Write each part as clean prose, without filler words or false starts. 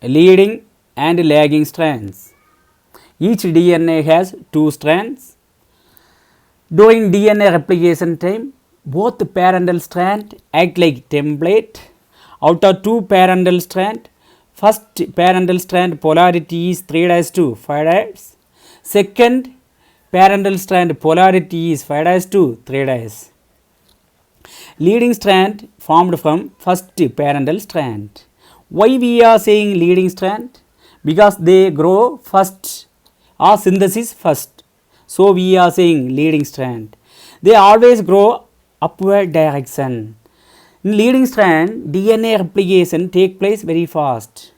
leading and lagging strands. Each DNA has two strands. During DNA replication time, both parental strands act like template. Out of two parental strands, first parental strand polarity is 3:2, 5'. Second parental strand polarity is 5'2, 3'. Leading strand formed from first parental strand. Why we are saying leading strand? Because they grow first or synthesis first. So we are saying leading strand. They always grow upward direction. In leading strand, DNA replication take place very fast.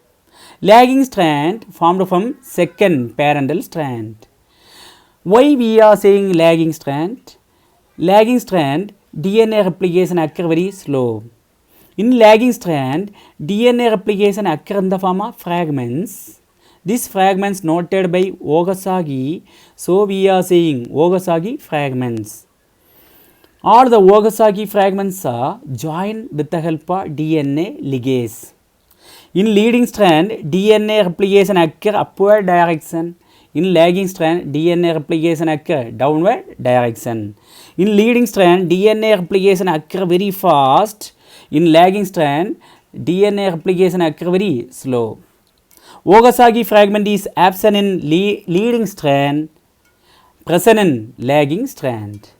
Lagging strand formed from second parental strand. Why we are saying lagging strand? Lagging strand, DNA replication occur very slow. In lagging strand, DNA replication occur in the form of fragments. These fragments noted by Okazaki, so we are saying Okazaki fragments. All the Okazaki fragments are joined with the help of DNA ligase. In leading strand, DNA replication occur upward direction. In lagging strand, DNA replication occur downward direction. In leading strand, DNA replication occur very fast. In lagging strand, DNA replication occur very slow. Okazaki fragment is absent in leading strand, present in lagging strand.